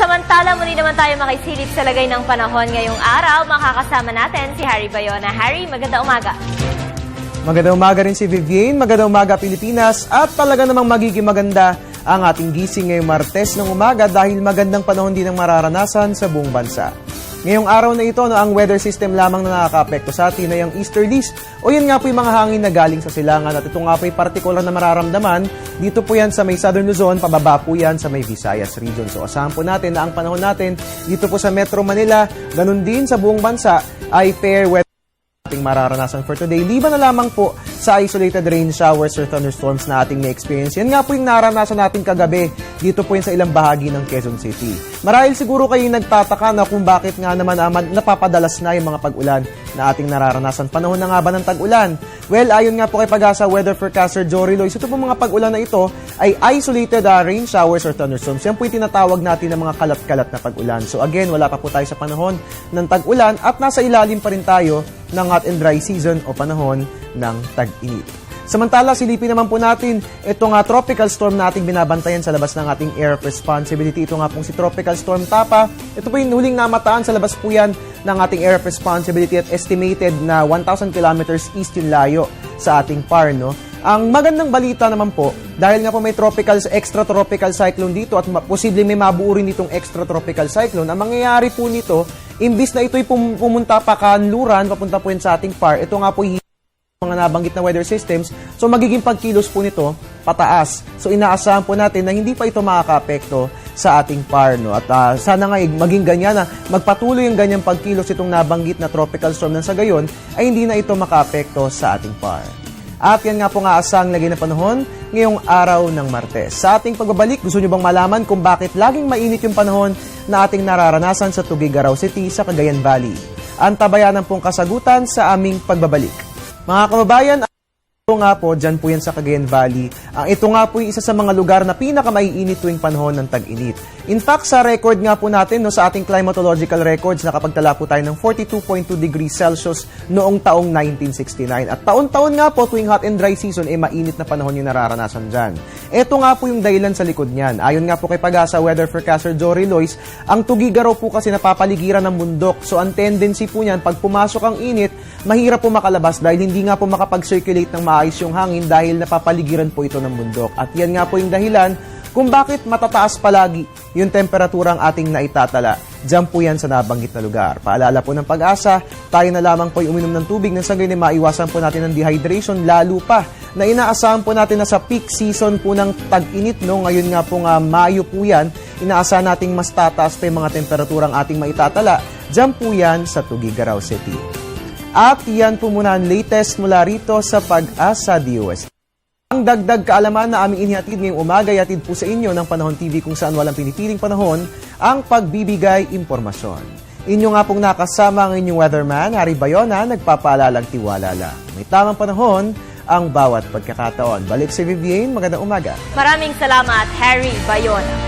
Samantala, muli naman tayo makisilip sa lagay ng panahon ngayong araw. Makakasama natin si Harry Bayona. Harry, maganda umaga. Magandang umaga rin si Vivienne, magandang umaga Pilipinas, at talaga namang magiging maganda ang ating gising ngayong Martes ng umaga dahil magandang panahon din ang mararanasan sa buong bansa. Ngayong araw na ito, ang weather system lamang na nakaka-apekto sa atin ay ang easterlies o yun nga po yung mga hangin na galing sa silangan, at ito nga po yung partikular na mararamdaman dito po yan sa may Southern Luzon, pababa po yan sa may Visayas region. So asahan po natin na ang panahon natin dito po sa Metro Manila, ganun din sa buong bansa ay fair weather ating mararanasan for today. Liban na lamang po sa isolated rain showers or thunderstorms na ating na-experience. Yan nga po yung naranasan natin kagabi dito po yun sa ilang bahagi ng Quezon City. Marahil siguro kayo nagtataka na kung bakit nga naman napapadalas na yung mga pag-ulan na ating nararanasan. Panahon na nga ba ng tag-ulan? Well, ayon nga po kay Pag-asa weather forecaster Jory Lois, ito po mga pag-ulan na ito ay isolated rain showers or thunderstorms. Yan po yung tinatawag natin ng mga kalat-kalat na pag-ulan. So again, wala pa po tayo sa panahon ng tag-ulan at nasa ilalim pa rin tayo ng hot and dry season o panahon ng tag-init. Samantala, silipin naman po natin itong tropical storm na ating binabantayan sa labas ng ating area of responsibility. Ito nga pong si Tropical Storm Tapa. Ito po yung huling namataan sa labas po yan ng ating area of responsibility at estimated na 1,000 kilometers east yung layo sa ating PAR, no? Ang magandang balita naman po, dahil nga po may extratropical cyclone dito at posibleng may mabuo rin itong extratropical cyclone, ang mangyayari po nito, imbis na ito'y pumunta pa kanluran, papunta po yan sa ating PAR, ito nga po mga nabanggit na weather systems, so magiging pagkilos po nito pataas. So inaasahan po natin na hindi pa ito makaka-apekto sa ating PAR, no? At sana nga maging ganyan na magpatuloy yung ganyang pagkilos itong nabanggit na tropical storm nang sa gayon ay hindi na ito maka-apekto sa ating PAR. At yan nga po nga asang lagay na panahon ngayong araw ng Martes. Sa ating pagbabalik, gusto nyo bang malaman kung bakit laging mainit yung panahon na ating nararanasan sa Tuguegarao City sa Cagayan Valley? Antabayanan pong kasagutan sa aming pagbabalik. Mga kababayan, ito nga po, dyan po yan sa Cagayan Valley. Ito nga po yung isa sa mga lugar na pinakamaiinit tuwing panahon ng tag-init. In fact, sa record nga po natin, no, sa ating climatological records, nakapagtala po tayo ng 42.2 degrees Celsius noong taong 1969. At taon-taon nga po tuwing hot and dry season, mainit na panahon yung nararanasan dyan. Ito nga po yung dahilan sa likod niyan. Ayon nga po kay Pag-asa weather forecaster Jory Lois, ang Tuguegarao po kasi napapaligiran ng bundok. So ang tendency po niyan, pag pumasok ang init, mahirap po makalabas dahil hindi nga po makapag-circulate ng maayos yung hangin dahil napapaligiran po ito ng bundok. At yan nga po yung dahilan kung bakit matataas palagi yung temperaturang ating naitatala. Diyan po yan sa nabanggit na lugar. Paalala po ng Pag-asa, tayo na lamang po uminom ng tubig nang sa gayon maiwasan po natin ng dehydration, lalo pa na inaasahan po natin na sa peak season po ng tag-init, no? Ngayon nga po Mayo po yan, inaasahan nating mas tataas pa yung mga temperaturang ating maitatala. Diyan po yan sa Tuguegarao City. At yan po muna ang latest mula rito sa Pag-asa DOS. Ang dagdag kaalaman na aming inihatid ngayong umaga, yatid po sa inyo ng Panahon TV kung saan walang pinipiling panahon ang pagbibigay impormasyon. Inyo nga pong nakasama ang inyong weatherman, Harry Bayona, nagpapaalalang tiwala lang. May tamang panahon ang bawat pagkakataon. Balik si Vivienne, magandang umaga. Maraming salamat, Harry Bayona.